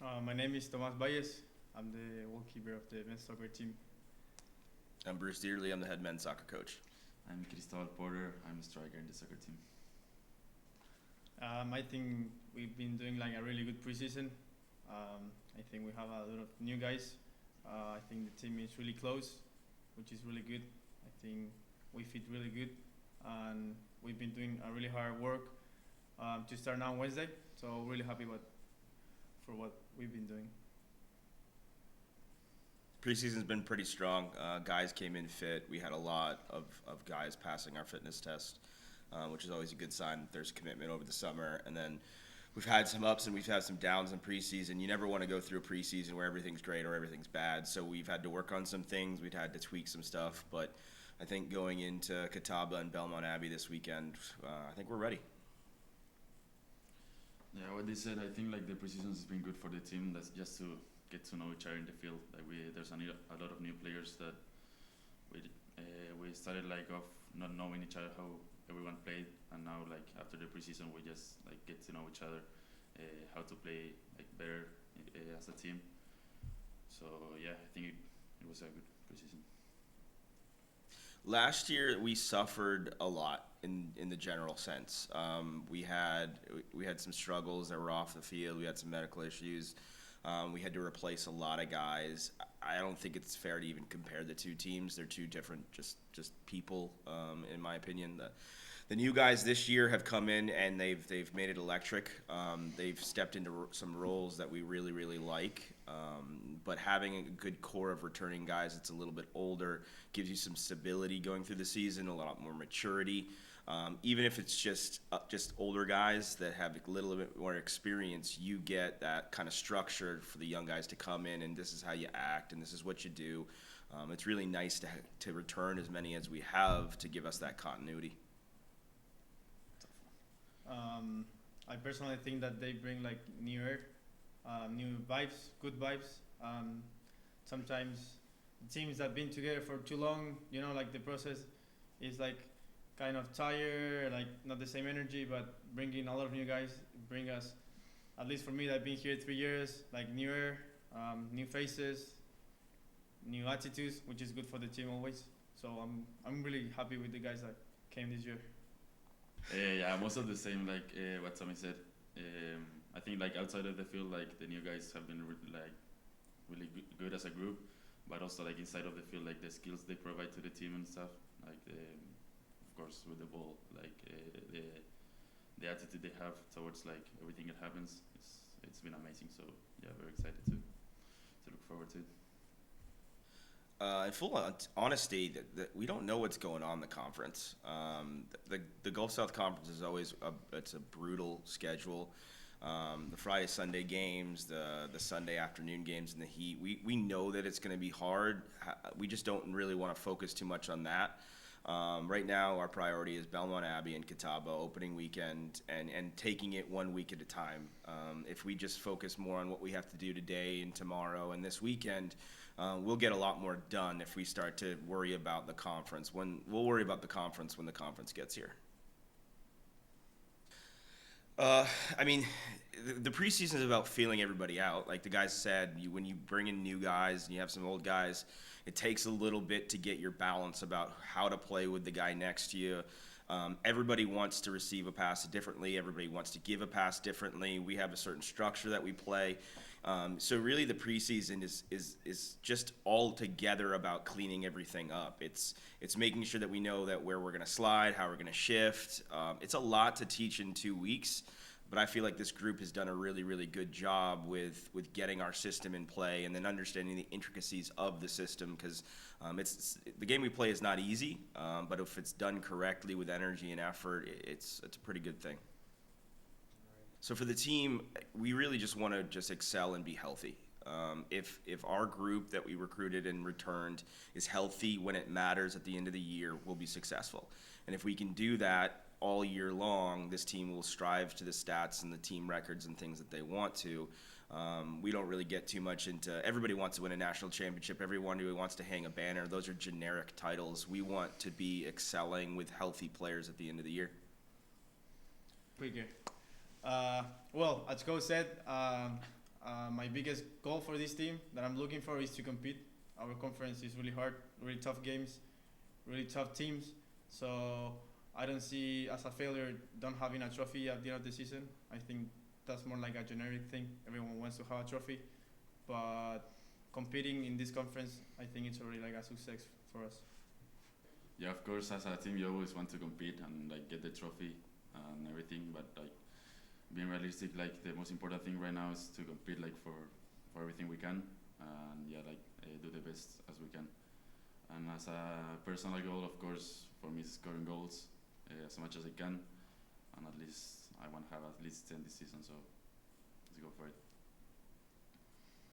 My name is Tomas Valles. I'm the goalkeeper of the men's soccer team. I'm Bruce Dietterle. I'm the head men's soccer coach. I'm Cristobal Porter. I'm a striker in the soccer team. I think we've been doing like a really good preseason. I think we have a lot of new guys. I think the team is really close, which is really good. I think we fit really good, and we've been doing a really hard work to start now on Wednesday. So really happy for what we've been doing. Preseason's been pretty strong. Guys came in fit. We had a lot of guys passing our fitness test, which is always a good sign that there's commitment over the summer. And then we've had some ups and we've had some downs in preseason. You never want to go through a preseason where everything's great or everything's bad. So we've had to work on some things. We've had to tweak some stuff. But I think going into Catawba and Belmont Abbey this weekend, I think we're ready. Yeah, what they said, I think like the preseason has been good for the team. That's just to get to know each other in the field. Like there's a lot of new players that we started like off not knowing each other how everyone played, and now like after the preseason we just like get to know each other, how to play like better as a team. So yeah, I think it was a good preseason. Last year we suffered a lot in the general sense. We had some struggles that were off the field. We had some medical issues. We had to replace a lot of guys. I don't think it's fair to even compare the two teams. They're two different just people, in my opinion. The new guys this year have come in and they've made it electric. They've stepped into some roles that we really like. But having a good core of returning guys that's a little bit older gives you some stability going through the season, a lot more maturity. Even if it's just older guys that have a little bit more experience, you get that kind of structure for the young guys to come in, and this is how you act, and this is what you do. It's really nice to return as many as we have to give us that continuity. I personally think that they bring like new air, new vibes, good vibes. Sometimes teams that have been together for too long, like the process is like kind of tired, like not the same energy, but bringing a lot of new guys bring us, at least for me that I've been here 3 years, like new air, new faces, new attitudes, which is good for the team always. So I'm really happy with the guys that came this year. Yeah, most of the same like what Tommy said. I think like outside of the field, like the new guys have been really good as a group, but also like inside of the field, like the skills they provide to the team and stuff, like of course with the ball, like the attitude they have towards like everything that happens, it's been amazing. So yeah, very excited to look forward to it. In full honesty, that we don't know what's going on in the conference. The Gulf South Conference is always it's a brutal schedule. The Friday Sunday games, the Sunday afternoon games in the heat. We know that it's going to be hard. We just don't really want to focus too much on that. Right now, our priority is Belmont Abbey and Catawba opening weekend, and taking it 1 week at a time. If we just focus more on what we have to do today and tomorrow and this weekend, we'll get a lot more done if we start to worry about the conference. We'll worry about the conference when the conference gets here. I mean, the preseason is about feeling everybody out. Like the guys said, when you bring in new guys and you have some old guys, it takes a little bit to get your balance about how to play with the guy next to you. Everybody wants to receive a pass differently. Everybody wants to give a pass differently. We have a certain structure that we play. So really the preseason is just all together about cleaning everything up. It's making sure that we know that where we're going to slide, how we're going to shift. It's a lot to teach in 2 weeks, but I feel like this group has done a really good job with getting our system in play and then understanding the intricacies of the system, because the game we play is not easy, but if it's done correctly with energy and effort, it's a pretty good thing. So for the team, we really just want to excel and be healthy. If our group that we recruited and returned is healthy when it matters at the end of the year, we'll be successful. And if we can do that all year long, this team will strive to the stats and the team records and things that they want to. We don't really get too much into, everybody wants to win a national championship, everyone who wants to hang a banner. Those are generic titles. We want to be excelling with healthy players at the end of the year. Pretty good. Well, as Coach said, My biggest goal for this team that I'm looking for is to compete. Our conference is really hard, really tough games, really tough teams. So I don't see as a failure don't having a trophy at the end of the season. I think that's more like a generic thing. Everyone wants to have a trophy, but competing in this conference, I think it's already like a success for us. Yeah, of course, as a team, you always want to compete and like get the trophy and everything. But like being realistic, like the most important thing right now is to compete like for everything we can, and yeah, like do the best as we can. And as a personal goal, of course, for me, is scoring goals as much as I can, and at least I want to have at least 10 this season. So let's go for it.